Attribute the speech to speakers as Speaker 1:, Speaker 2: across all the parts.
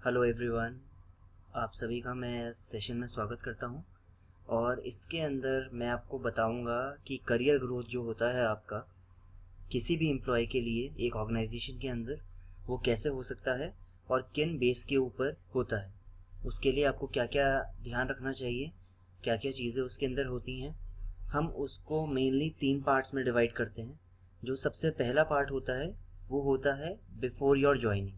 Speaker 1: Hello everyone, आप सभी का मैं इस सेशन में स्वागत करता हूं। और इसके अंदर मैं आपको बताऊंगा कि करियर ग्रोथ जो होता है आपका किसी भी एम्प्लॉय के लिए एक ऑर्गेनाइजेशन के अंदर, वो कैसे हो सकता है और किन बेस के ऊपर होता है। उसके लिए आपको क्या क्या ध्यान रखना चाहिए, क्या क्या चीज़ें उसके अंदर होती हैं। हम उसको मेनली 3 पार्ट्स में डिवाइड करते हैं। जो सबसे पहला पार्ट होता है वो होता है बिफोर योर ज्वाइनिंग।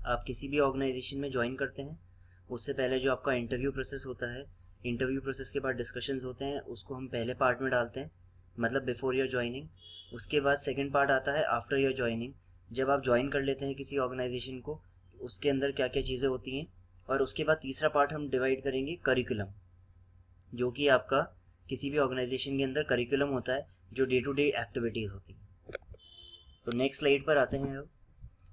Speaker 1: आप किसी भी ऑर्गेनाइजेशन में ज्वाइन करते हैं, उससे पहले जो आपका इंटरव्यू प्रोसेस होता है, इंटरव्यू प्रोसेस के बाद डिस्कशंस होते हैं, उसको हम पहले पार्ट में डालते हैं, मतलब बिफोर योर ज्वाइनिंग। उसके बाद सेकंड पार्ट आता है आफ्टर योर ज्वाइनिंग। जब आप ज्वाइन कर लेते हैं किसी ऑर्गेनाइजेशन को, उसके अंदर क्या क्या चीज़ें होती हैं। और उसके बाद तीसरा पार्ट हम डिवाइड करेंगे करिकुलम, जो कि आपका किसी भी ऑर्गेनाइजेशन के अंदर करिकुलम होता है, जो डे टू डे एक्टिविटीज़ होती हैं। तो नेक्स्ट स्लाइड पर आते हैं अब।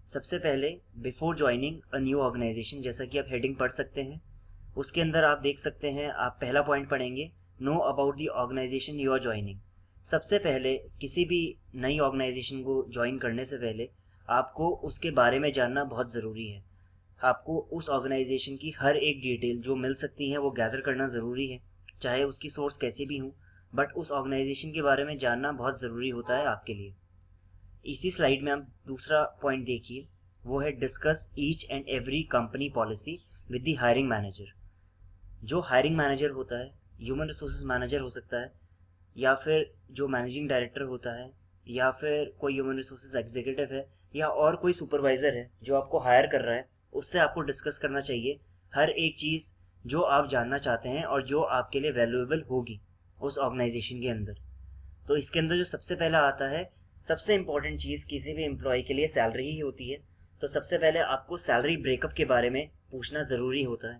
Speaker 1: सबसे पहले before joining a new organisation, जैसा कि आप हेडिंग पढ़ सकते हैं, उसके अंदर आप देख सकते हैं, आप पहला पॉइंट पढ़ेंगे, know about the organisation you are joining. सबसे पहले किसी भी नई ऑर्गेनाइजेशन को ज्वाइन करने से पहले आपको उसके बारे में जानना बहुत ज़रूरी है। आपको उस ऑर्गेनाइजेशन की हर एक डिटेल जो मिल सकती है वो गैदर करना ज़रूरी है, चाहे उसकी सोर्स कैसी भी हो, बट उस ऑर्गेनाइजेशन के बारे में जानना बहुत ज़रूरी होता है आपके लिए। इसी स्लाइड में आप दूसरा पॉइंट देखिए, वो है discuss each and every company policy with the hiring manager. जो हायरिंग मैनेजर होता है, ह्यूमन रिसोर्सेज मैनेजर हो सकता है, या फिर जो मैनेजिंग डायरेक्टर होता है, या फिर कोई ह्यूमन रिसोर्सेज एग्जीक्यूटिव है, या और कोई सुपरवाइजर है जो आपको हायर कर रहा है, उससे आपको डिस्कस करना चाहिए हर एक चीज़ जो आप जानना चाहते हैं और जो आपके लिए वैल्यूएबल होगी उस ऑर्गेनाइजेशन के अंदर। तो इसके अंदर जो सबसे पहला आता है, सबसे इंपॉर्टेंट चीज़ किसी भी एम्प्लॉय के लिए सैलरी ही होती है। तो सबसे पहले आपको सैलरी ब्रेकअप के बारे में पूछना ज़रूरी होता है।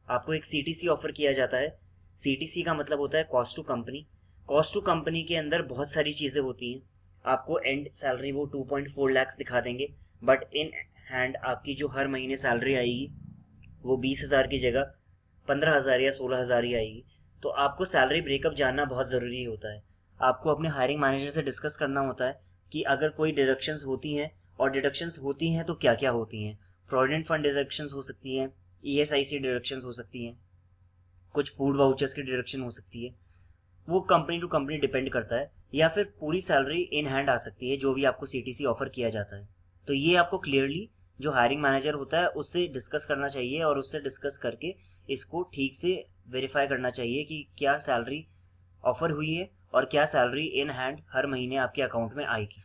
Speaker 1: आपको एक सीटीसी ऑफर किया जाता है। सीटीसी का मतलब होता है cost to company. Cost to company के अंदर बहुत सारी चीज़ें होती हैं। आपको एंड सैलरी वो 2.4 लाख दिखा देंगे, बट इन हैंड आपकी जो हर महीने सैलरी आएगी वो 20,000 की जगह 15,000 या 16,000 ही आएगी। तो आपको सैलरी ब्रेकअप जानना बहुत ज़रूरी होता है। आपको अपने हायरिंग मैनेजर से डिस्कस करना होता है कि अगर कोई डिडक्शंस होती हैं, और डिडक्शंस होती हैं तो क्या क्या होती हैं। प्रोविडेंट फंड डिडक्शंस हो सकती हैं, ईएसआईसी डिडक्शंस हो सकती हैं, कुछ फूड वाउचर्स की डिडक्शन हो सकती है। वो कंपनी टू कंपनी डिपेंड करता है, या फिर पूरी सैलरी इन हैंड आ सकती है जो भी आपको सीटीसी ऑफर किया जाता है। तो ये आपको क्लियरली जो हायरिंग मैनेजर होता है उससे डिस्कस करना चाहिए, और उससे डिस्कस करके इसको ठीक से वेरीफाई करना चाहिए कि क्या सैलरी ऑफर हुई है और क्या सैलरी इन हैंड हर महीने आपके अकाउंट में आएगी।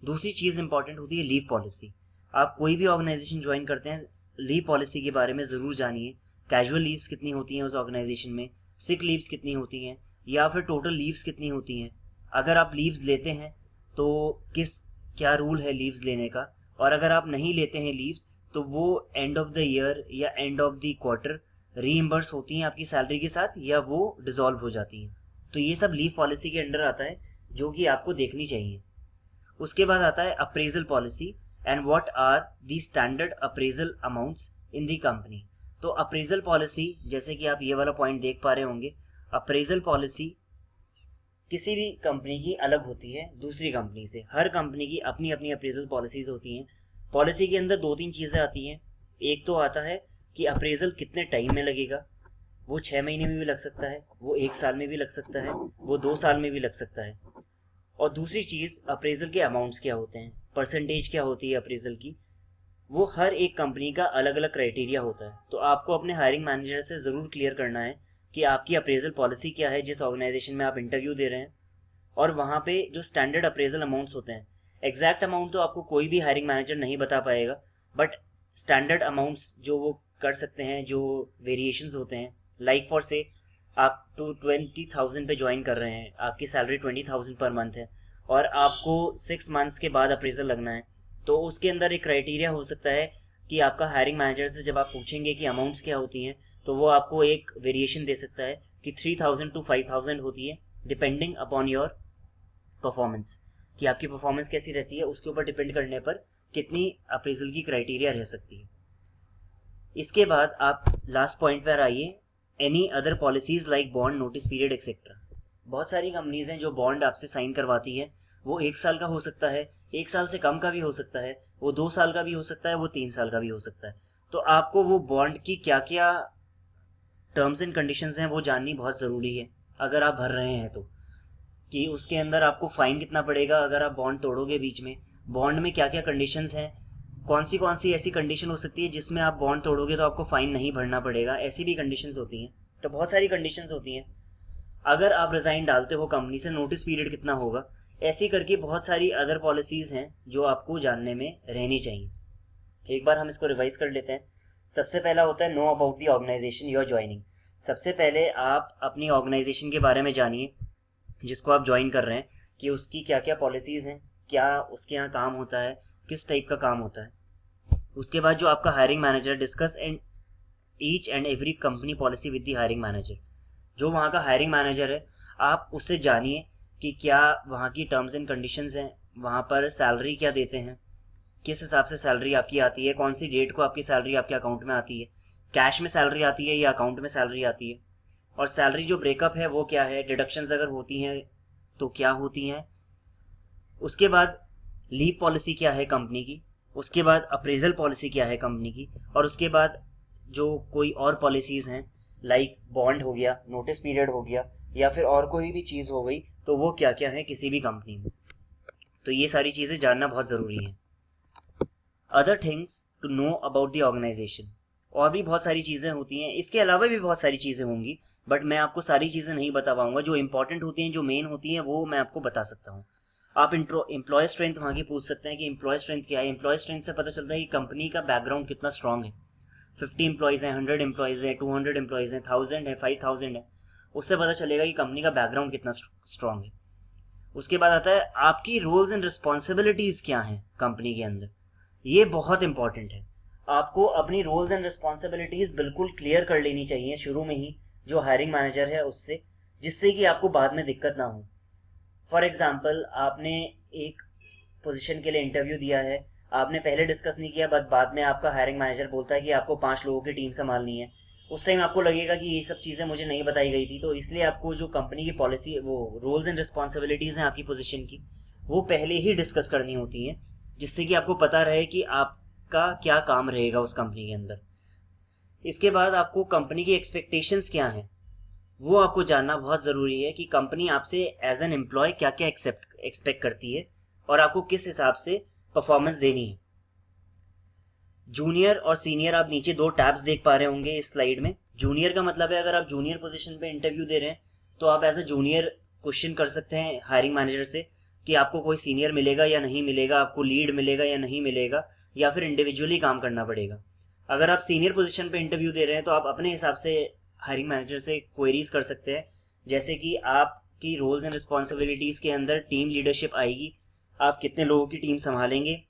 Speaker 1: दूसरी चीज़ इंपॉर्टेंट होती है लीव पॉलिसी। आप कोई भी ऑर्गेनाइजेशन ज्वाइन करते हैं, लीव पॉलिसी के बारे में ज़रूर जानिए। कैजुअल लीव्स कितनी होती हैं उस ऑर्गेनाइजेशन में, सिक लीव्स कितनी होती हैं, या फिर टोटल लीव्स कितनी होती हैं। अगर आप लीव्स लेते हैं तो क्या रूल है लीव्स लेने का, और अगर आप नहीं लेते हैं लीव्स तो वो एंड ऑफ द ईयर या end of the quarter reimburse होती हैं आपकी सैलरी के साथ, या वो डिसॉल्व हो जाती हैं। तो ये सब लीव पॉलिसी के अंडर आता है, जो कि आपको देखनी चाहिए। उसके बाद आता है appraisal policy and what are the standard appraisal amounts in the company. तो अप्रेजल पॉलिसी, जैसे कि आप ये वाला पॉइंट देख पा रहे होंगे, अप्रेजल पॉलिसी किसी भी कंपनी की अलग होती है दूसरी कंपनी से। हर कंपनी की अपनी अपनी अप्रेजल पॉलिसीज होती हैं। पॉलिसी के अंदर 2-3 चीज़ें आती हैं। एक तो आता है कि अप्रेजल कितने टाइम में लगेगा। वो 6 महीने में भी लग सकता है, वो 1 साल में भी लग सकता है, वो 2 साल में भी लग सकता है। और दूसरी चीज़, अप्रेजल के अमाउंट्स क्या होते हैं, परसेंटेज क्या होती है अप्रेजल की। वो हर एक कंपनी का अलग अलग क्राइटेरिया होता है। तो आपको अपने हायरिंग मैनेजर से ज़रूर क्लियर करना है कि आपकी अप्रेजल पॉलिसी क्या है जिस ऑर्गेनाइजेशन में आप इंटरव्यू दे रहे हैं, और वहाँ पे जो स्टैंडर्ड अप्रेजल अमाउंट्स होते हैं। एग्जैक्ट अमाउंट तो आपको कोई भी हायरिंग मैनेजर नहीं बता पाएगा, बट स्टैंडर्ड अमाउंट्स जो वो कर सकते हैं, जो वेरिएशंस होते हैं, लाइक फॉर से आप तो 20,000 पे ज्वाइन कर रहे हैं, आपकी सैलरी 20,000 पर मंथ है, और आपको 6 मंथ्स के बाद अप्रेजल लगना है। तो उसके अंदर एक क्राइटेरिया हो सकता है कि आपका हायरिंग मैनेजर से जब आप पूछेंगे कि अमाउंट्स क्या होती हैं, तो वो आपको एक वेरिएशन दे सकता है कि 3,000 to 5,000 होती है, डिपेंडिंग अपॉन योर परफॉर्मेंस, कि आपकी परफॉर्मेंस कैसी रहती है, उसके ऊपर डिपेंड करने पर कितनी अप्रेजल की क्राइटेरिया रह सकती है। इसके बाद आप लास्ट पॉइंट पर आइए, any other policies like bond, notice period etcetera. बहुत सारी कंपनीज हैं जो बॉन्ड आपसे साइन करवाती है। वो 1 साल का हो सकता है, 1 साल से कम का भी हो सकता है, वो 2 साल का भी हो सकता है, वो 3 साल का भी हो सकता है। तो आपको वो बॉन्ड की क्या क्या टर्म्स एंड कंडीशंस हैं वो जाननी बहुत ज़रूरी है अगर आप भर रहे हैं तो, कि उसके अंदर आपको फाइन कितना पड़ेगा अगर आप बॉन्ड तोड़ोगे बीच में, बॉन्ड में क्या क्या कंडीशंस हैं, कौन सी ऐसी कंडीशन हो सकती है जिसमें आप बॉन्ड तोड़ोगे तो आपको फाइन नहीं भरना पड़ेगा, ऐसी भी कंडीशंस होती हैं। तो बहुत सारी कंडीशंस होती हैं। अगर आप रिजाइन डालते हो कंपनी से, नोटिस पीरियड कितना होगा, ऐसी करके बहुत सारी अदर पॉलिसीज हैं जो आपको जानने में रहनी चाहिए। एक बार हम इसको रिवाइज कर लेते हैं। सबसे पहला होता है know about the organisation you are joining. सबसे पहले आप अपनी ऑर्गेनाइजेशन के बारे में जानिए जिसको आप ज्वाइन कर रहे हैं, कि उसकी क्या क्या पॉलिसीज हैं, क्या उसके यहाँ काम होता है, किस टाइप का काम होता है। उसके बाद जो आपका hiring manager, discuss and each and every company policy with the hiring manager. जो वहाँ का हायरिंग मैनेजर है आप उससे जानिए कि क्या वहाँ की टर्म्स एंड कंडीशंस हैं, वहाँ पर सैलरी क्या देते हैं, किस हिसाब से सैलरी आपकी आती है, कौन सी डेट को आपकी सैलरी आपके अकाउंट में आती है, कैश में सैलरी आती है या अकाउंट में सैलरी आती है, और सैलरी जो ब्रेकअप है वो क्या है, डिडक्शंस अगर होती हैं तो क्या होती हैं। उसके बाद लीव पॉलिसी क्या है कंपनी की, उसके बाद अप्रेजल पॉलिसी क्या है कंपनी की, और उसके बाद जो कोई और पॉलिसीज़ हैं लाइक बॉन्ड हो गया, नोटिस पीरियड हो गया, या फिर और कोई भी चीज़ हो गई, तो वो क्या क्या है किसी भी कंपनी में। तो ये सारी चीज़ें जानना बहुत ज़रूरी है। Other things to know about the organisation, और भी बहुत सारी चीज़ें होती हैं, इसके अलावा भी बहुत सारी चीज़ें होंगी, बट मैं आपको सारी चीज़ें नहीं बता पाऊंगा। जो इंपॉर्टेंट होती हैं, जो मेन होती हैं, वो मैं आपको बता सकता हूँ। आप एम्प्लॉय स्ट्रेंथ वहाँ की पूछ सकते हैं कि एम्प्लॉय स्ट्रेंथ क्या है। एम्प्लॉय स्ट्रेंथ से पता चलता है कि कंपनी का बैकग्राउंड कितना स्ट्रांग है। 50 एम्प्लॉयज़ हैं, 100 एम्प्लॉयज़ हैं, 200 एम्प्लॉयज़ हैं, 1000 है, 5000 है, उससे पता चलेगा कि कंपनी का बैकग्राउंड कितना स्ट्रांग है। उसके बाद आता है आपकी रोल्स एंड रिस्पॉन्सिबिलिटीज़ क्या हैं कंपनी के अंदर। ये बहुत इंपॉर्टेंट है। आपको अपनी रोल्स एंड रिस्पॉन्सिबिलिटीज़ बिल्कुल क्लियर कर लेनी चाहिए शुरू में ही जो हायरिंग मैनेजर है उससे, जिससे कि आपको बाद में दिक्कत ना हो। फॉर एग्जाम्पल, आपने एक पोजीशन के लिए इंटरव्यू दिया है, आपने पहले डिस्कस नहीं किया, बट बाद में आपका हायरिंग मैनेजर बोलता है कि आपको 5 लोगों की टीम संभालनी है। उस टाइम आपको लगेगा कि ये सब चीज़ें मुझे नहीं बताई गई थी, तो इसलिए आपको जो कंपनी की पॉलिसी, वो रोल्स एंड रिस्पॉन्सिबिलिटीज़ हैं आपकी पोजीशन की, वो पहले ही डिस्कस करनी होती हैं, जिससे कि आपको पता रहे कि आपका क्या काम रहेगा उस कंपनी के अंदर। इसके बाद आपको कंपनी की एक्सपेक्टेशंस क्या हैं वो आपको जानना बहुत ज़रूरी है, कि कंपनी आपसे एज एन एम्प्लॉय क्या क्या एक्सपेक्ट करती है और आपको किस हिसाब से परफॉर्मेंस देनी है। जूनियर और सीनियर, आप नीचे 2 टैब्स देख पा रहे होंगे इस स्लाइड में। जूनियर का मतलब है अगर आप जूनियर पोजीशन पे इंटरव्यू दे रहे हैं तो आप एज ए जूनियर क्वेश्चन कर सकते हैं हायरिंग मैनेजर से कि आपको कोई सीनियर मिलेगा या नहीं मिलेगा, आपको लीड मिलेगा या नहीं मिलेगा, या फिर इंडिविजुअली काम करना पड़ेगा। अगर आप सीनियर पोजीशन पे इंटरव्यू दे रहे हैं तो आप अपने हिसाब से हायरिंग मैनेजर से क्वेरीज कर सकते हैं, जैसे कि आपकी रोल्स एंड रिस्पॉन्सिबिलिटीज़ के अंदर टीम लीडरशिप आएगी, आप कितने लोगों की टीम संभालेंगे,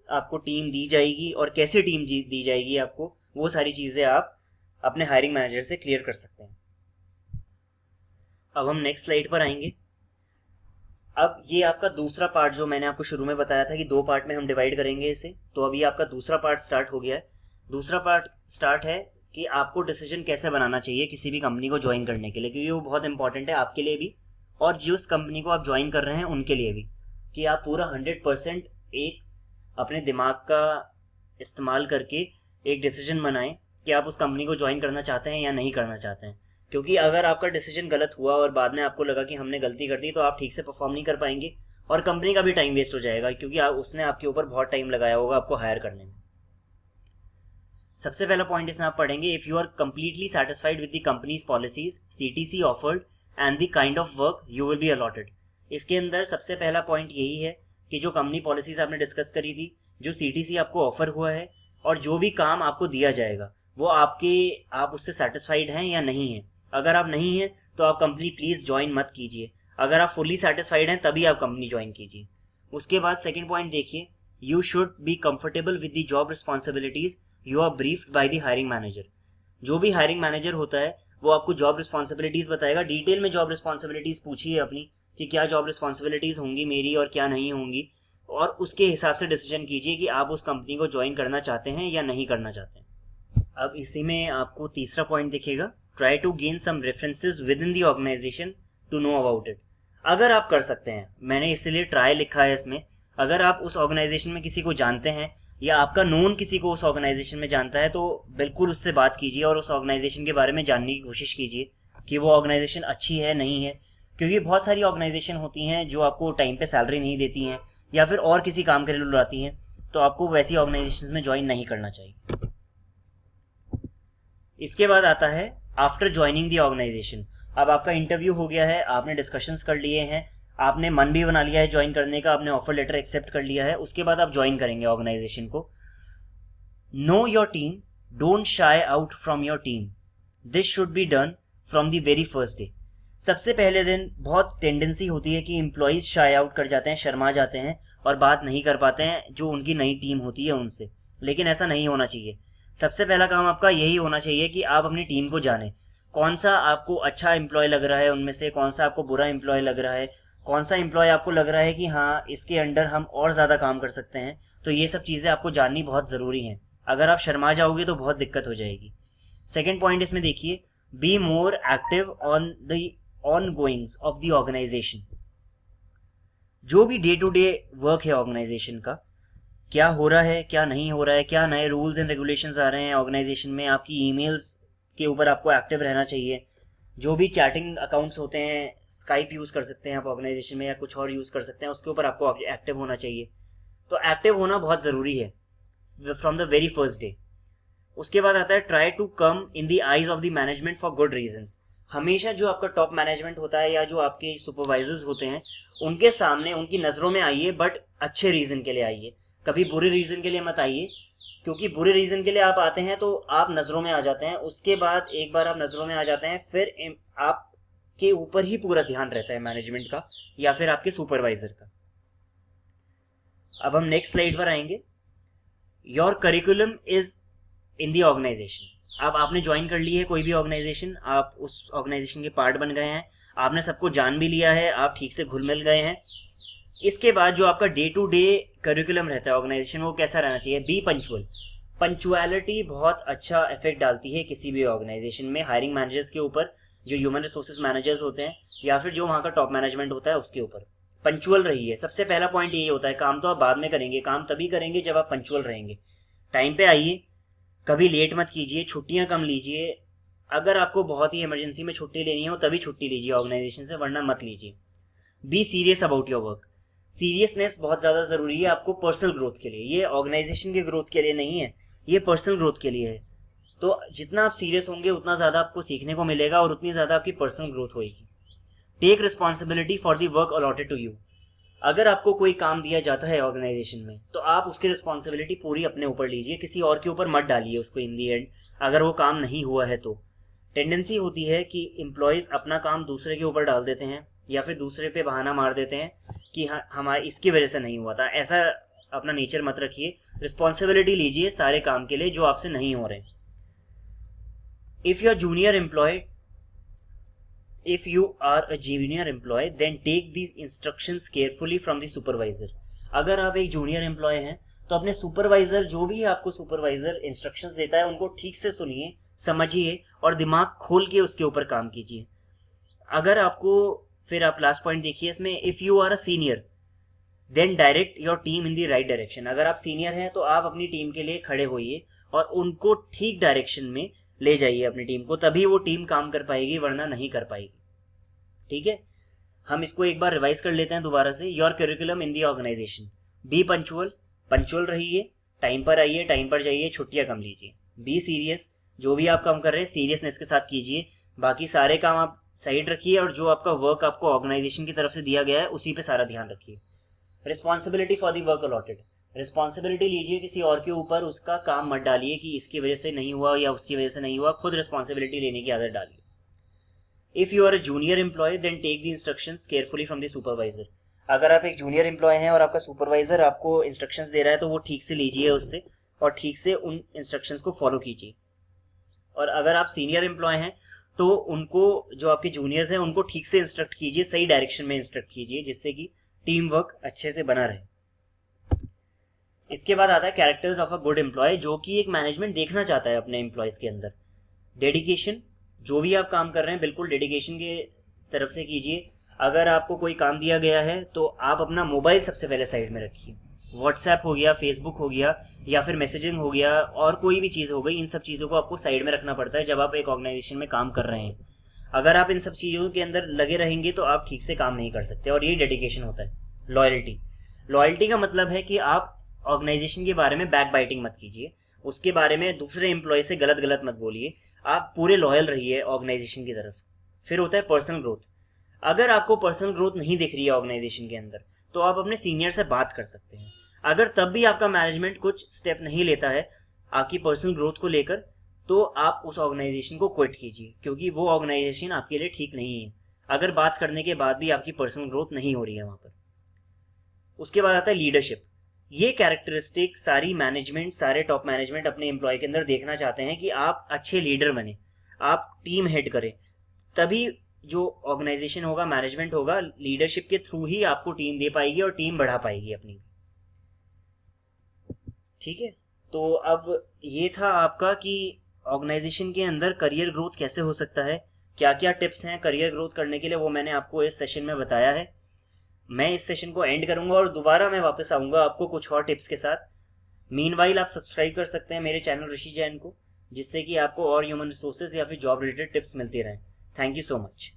Speaker 1: आपको टीम दी जाएगी और कैसे टीम दी जाएगी आपको, वो सारी चीज़ें आप अपने हायरिंग मैनेजर से क्लियर कर सकते हैं। अब हम नेक्स्ट स्लाइड पर आएंगे। अब ये आपका दूसरा पार्ट, जो मैंने आपको शुरू में बताया था कि 2 पार्ट में हम डिवाइड करेंगे इसे, तो अभी आपका दूसरा पार्ट स्टार्ट हो गया है। दूसरा पार्ट स्टार्ट है कि आपको डिसीजन कैसे बनाना चाहिए किसी भी कंपनी को ज्वाइन करने के लिए, क्योंकि वो बहुत इंपॉर्टेंट है आपके लिए भी और जिस कंपनी को आप ज्वाइन कर रहे हैं उनके लिए भी, कि आप पूरा 100% एक अपने दिमाग का इस्तेमाल करके एक डिसीजन बनाएं कि आप उस कंपनी को ज्वाइन करना चाहते हैं या नहीं करना चाहते हैं। क्योंकि अगर आपका डिसीजन गलत हुआ और बाद में आपको लगा कि हमने गलती कर दी, तो आप ठीक से परफॉर्म नहीं कर पाएंगे और कंपनी का भी टाइम वेस्ट हो जाएगा, क्योंकि उसने आपके ऊपर बहुत टाइम लगाया होगा आपको हायर करने में। सबसे पहला पॉइंट इसमें आप पढ़ेंगे, if you are completely satisfied with the company's policies, CTC offered and the kind of work you will be allotted. इसके अंदर सबसे पहला पॉइंट यही है कि जो कंपनी पॉलिसीज आपने डिस्कस करी थी, जो सीटीसी आपको ऑफर हुआ है और जो भी काम आपको दिया जाएगा वो आप उससे सेटिस्फाइड हैं या नहीं हैं। अगर आप नहीं हैं तो आप कंपनी प्लीज़ ज्वाइन मत कीजिए। अगर आप फुली सेटिस्फाइड हैं तभी आप कंपनी ज्वाइन कीजिए। उसके बाद सेकंड पॉइंट देखिए, you should be comfortable with the job responsibilities you are briefed by the hiring manager. जो भी हायरिंग मैनेजर होता है वो आपको जॉब रिस्पॉन्सिबिलिटीज बताएगा। डिटेल में जॉब रिस्पॉन्सिबिलिटीज पूछिए अपनी कि क्या जॉब रिस्पॉन्सिबिलिटीज होंगी मेरी और क्या नहीं होंगी, और उसके हिसाब से डिसीजन कीजिए कि आप उस कंपनी को ज्वाइन करना चाहते हैं या नहीं करना चाहते हैं। अब इसी में आपको तीसरा पॉइंट दिखेगा, try to gain some references within the organisation to know about it. अगर आप कर सकते हैं, मैंने इसलिए ट्राई लिखा है इसमें, अगर आप उस ऑर्गेनाइजेशन में किसी को जानते हैं या आपका नोन किसी को उस ऑर्गेनाइजेशन में जानता है, तो बिल्कुल उससे बात कीजिए और उस ऑर्गेनाइजेशन के बारे में जानने की कोशिश कीजिए कि वो ऑर्गेनाइजेशन अच्छी है नहीं है। क्योंकि बहुत सारी ऑर्गेनाइजेशन होती हैं जो आपको टाइम पे सैलरी नहीं देती हैं या फिर और किसी काम के लिए बुलाती हैं, तो आपको वैसी ऑर्गेनाइजेशन में ज्वाइन नहीं करना चाहिए। इसके बाद आता है आफ्टर ज्वाइनिंग द ऑर्गेनाइजेशन। अब आपका इंटरव्यू हो गया है, आपने डिस्कशंस कर लिए हैं, आपने मन भी बना लिया है ज्वाइन करने का, आपने ऑफर लेटर एक्सेप्ट कर लिया है, उसके बाद आप ज्वाइन करेंगे ऑर्गेनाइजेशन को। Know your team, don't shy out from your team, this should be done from the very first day. सबसे पहले दिन बहुत टेंडेंसी होती है कि एम्प्लॉयज शाई आउट कर जाते हैं, शर्मा जाते हैं और बात नहीं कर पाते हैं जो उनकी नई टीम होती है उनसे, लेकिन ऐसा नहीं होना चाहिए। सबसे पहला काम आपका यही होना चाहिए कि आप अपनी टीम को जानें, कौन सा आपको अच्छा एम्प्लॉय लग रहा है उनमें से, कौन सा आपको बुरा एम्प्लॉय लग रहा है, कौन सा एम्प्लॉय आपको लग रहा है कि हाँ इसके अंडर हम और ज़्यादा काम कर सकते हैं। तो ये सब चीज़ें आपको जाननी बहुत ज़रूरी हैं। अगर आप शर्मा जाओगे तो बहुत दिक्कत हो जाएगी। सेकेंड पॉइंट इसमें देखिए, be more active on the ongoings of the organisation. जो भी डे टू डे वर्क है ऑर्गेनाइजेशन का, क्या हो रहा है क्या नहीं हो रहा है, क्या नए रूल्स एंड रेगुलेशंस आ रहे हैं ऑर्गेनाइजेशन में, आपकी ईमेल्स के ऊपर आपको एक्टिव रहना चाहिए। जो भी चैटिंग अकाउंट्स होते हैं, स्काइप यूज़ कर सकते हैं आप ऑर्गेनाइजेशन में या कुछ और यूज़ कर सकते हैं, उसके ऊपर आपको एक्टिव होना चाहिए। तो एक्टिव होना बहुत ज़रूरी है from the very first day. उसके बाद आता है try to come in the eyes of the management for good reasons. हमेशा जो आपका टॉप मैनेजमेंट होता है या जो आपके सुपरवाइजर्स होते हैं उनके सामने, उनकी नज़रों में आइए, बट अच्छे रीज़न के लिए आइए, कभी बुरे रीज़न के लिए मत आइए। क्योंकि बुरे रीज़न के लिए आप आते हैं तो आप नज़रों में आ जाते हैं, उसके बाद एक बार आप नज़रों में आ जाते हैं फिर आपके ऊपर ही पूरा ध्यान रहता है मैनेजमेंट का या फिर आपके सुपरवाइजर का। अब हम नेक्स्ट स्लाइड पर आएंगे। Your curriculum is in the organisation. अब आपने ज्वाइन कर ली है कोई भी ऑर्गेनाइजेशन, आप उस ऑर्गेनाइजेशन के पार्ट बन गए हैं, आपने सबको जान भी लिया है, आप ठीक से घुल मिल गए हैं। इसके बाद जो आपका डे टू डे करिकुलम रहता है ऑर्गेनाइजेशन, वो कैसा रहना चाहिए? B punctual. पंचुअलिटी बहुत अच्छा इफेक्ट डालती है किसी भी ऑर्गेनाइजेशन में, हायरिंग मैनेजर्स के ऊपर, जो ह्यूमन रिसोर्सेज मैनेजर्स होते हैं या फिर जो वहाँ का टॉप मैनेजमेंट होता है उसके ऊपर। पंचुअल रहिए, सबसे पहला पॉइंट यही होता है। काम तो आप बाद में करेंगे, काम तभी करेंगे जब आप पंचुअल रहेंगे। टाइम पे आइए, कभी लेट मत कीजिए, छुट्टियां कम लीजिए। अगर आपको बहुत ही इमरजेंसी में छुट्टी लेनी हो तभी छुट्टी लीजिए ऑर्गेनाइजेशन से, वरना मत लीजिए। Be serious about your work. Seriousness बहुत ज़्यादा ज़रूरी है आपको पर्सनल ग्रोथ के लिए, ये ऑर्गेनाइजेशन के ग्रोथ के लिए नहीं है, ये पर्सनल ग्रोथ के लिए है। तो जितना आप सीरियस होंगे उतना ज़्यादा आपको सीखने को मिलेगा और उतनी ज़्यादा आपकी पर्सनल ग्रोथ होगी। Take responsibility for the work allotted to you. अगर आपको कोई काम दिया जाता है ऑर्गेनाइजेशन में तो आप उसकी रिस्पॉन्सिबिलिटी पूरी अपने ऊपर लीजिए, किसी और के ऊपर मत डालिए उसको इन दी एंड। अगर वो काम नहीं हुआ है तो टेंडेंसी होती है कि एम्प्लॉयज़ अपना काम दूसरे के ऊपर डाल देते हैं या फिर दूसरे पे बहाना मार देते हैं कि हाँ हमारे इसकी वजह से नहीं हुआ था। ऐसा अपना नेचर मत रखिए, रिस्पॉन्सिबिलिटी लीजिए सारे काम के लिए जो आपसे नहीं हो रहे। If you are junior employee, if you are a junior employee then take these instructions carefully from the supervisor। अगर आप एक जूनियर एम्प्लॉय हैं तो अपने सुपरवाइजर, जो भी आपको सुपरवाइजर इंस्ट्रक्शंस देता है, उनको ठीक से सुनिए, समझिए और दिमाग खोल के उसके ऊपर काम कीजिए। अगर आपको, फिर आप लास्ट पॉइंट देखिए इसमें, if you are a senior then direct your team in the right direction. अगर आप सीनियर हैं तो आप अपनी टीम के लिए खड़े होइए और उनको ठीक डायरेक्शन में ले जाइए अपनी टीम को, तभी वो टीम काम कर पाएगी, वरना नहीं कर पाएगी। ठीक है, हम इसको एक बार रिवाइज कर लेते हैं दोबारा से। Your curriculum in the organisation, be punctual, punctual रहिए, टाइम पर आइए, टाइम पर जाइए, छुट्टियां कम लीजिए। बी सीरियस, जो भी आप काम कर रहे हैं सीरियसनेस के साथ कीजिए, बाकी सारे काम आप साइड रखिए और जो आपका वर्क आपको ऑर्गेनाइजेशन की तरफ से दिया गया है उसी पे सारा ध्यान रखिए। Responsibility for the work allotted, responsibility लीजिए किसी और के ऊपर, उसका काम मत डालिए कि इसकी वजह से नहीं हुआ या उसकी वजह से नहीं हुआ, खुद रिस्पॉन्सिबिलिटी लेने की आदत डालिए। If you are a junior employee then take the instructions carefully from the supervisor. अगर आप एक जूनियर एम्प्लॉय हैं और आपका सुपरवाइजर आपको इंस्ट्रक्शंस दे रहा है तो वो ठीक से लीजिए उससे और ठीक से उन इंस्ट्रक्शंस को फॉलो कीजिए। और अगर आप सीनियर एम्प्लॉय हैं तो उनको, जो आपके जूनियर्स हैं, उनको ठीक से इंस्ट्रक्ट कीजिए, सही डायरेक्शन में इंस्ट्रक्ट कीजिए, जिससे कि टीम वर्क अच्छे से बना रहे। इसके बाद आता है characters of a good employee, जो कि एक मैनेजमेंट देखना चाहता है अपने एम्प्लॉयज के अंदर। डेडिकेशन, जो भी आप काम कर रहे हैं बिल्कुल डेडिकेशन के तरफ से कीजिए। अगर आपको कोई काम दिया गया है तो आप अपना मोबाइल सबसे पहले साइड में रखिए, व्हाट्सएप हो गया, फेसबुक हो गया, या फिर मैसेजिंग हो गया, और कोई भी चीज़ हो गई, इन सब चीज़ों को आपको साइड में रखना पड़ता है जब आप एक ऑर्गेनाइजेशन में काम कर रहे हैं। अगर आप इन सब चीज़ों के अंदर लगे रहेंगे तो आप ठीक से काम नहीं कर सकते, और ये डेडिकेशन होता है। लॉयल्टी, लॉयल्टी का मतलब है कि आप ऑर्गेनाइजेशन के बारे में बैक बाइटिंग मत कीजिए, उसके बारे में दूसरे एम्प्लॉय से गलत गलत मत बोलिए, आप पूरे लॉयल रहिए ऑर्गेनाइजेशन की तरफ। फिर होता है पर्सनल ग्रोथ। अगर आपको पर्सनल ग्रोथ नहीं दिख रही है ऑर्गेनाइजेशन के अंदर, तो आप अपने सीनियर से बात कर सकते हैं। अगर तब भी आपका मैनेजमेंट कुछ स्टेप नहीं लेता है आपकी पर्सनल ग्रोथ को लेकर, तो आप उस ऑर्गेनाइजेशन को क्विट कीजिए, क्योंकि वो ऑर्गेनाइजेशन आपके लिए ठीक नहीं है, अगर बात करने के बाद भी आपकी पर्सनल ग्रोथ नहीं हो रही है वहां पर। उसके बाद आता है लीडरशिप। ये कैरेक्टरिस्टिक सारी मैनेजमेंट, सारे टॉप मैनेजमेंट अपने एम्प्लॉय के अंदर देखना चाहते हैं कि आप अच्छे लीडर बने, आप टीम हेड करें। तभी जो ऑर्गेनाइजेशन होगा, मैनेजमेंट होगा, लीडरशिप के थ्रू ही आपको टीम दे पाएगी और टीम बढ़ा पाएगी अपनी। ठीक है, तो अब ये था आपका कि ऑर्गेनाइजेशन के अंदर करियर ग्रोथ कैसे हो सकता है, क्या क्या टिप्स हैं करियर ग्रोथ करने के लिए, वो मैंने आपको इस सेशन में बताया है। मैं इस सेशन को एंड करूंगा और दोबारा मैं वापस आऊंगा आपको कुछ और टिप्स के साथ। मीनवाइल आप सब्सक्राइब कर सकते हैं मेरे चैनल ऋषि जैन को, जिससे कि आपको और ह्यूमन रिसोर्सेज या फिर जॉब रिलेटेड टिप्स मिलती रहें। Thank you so much.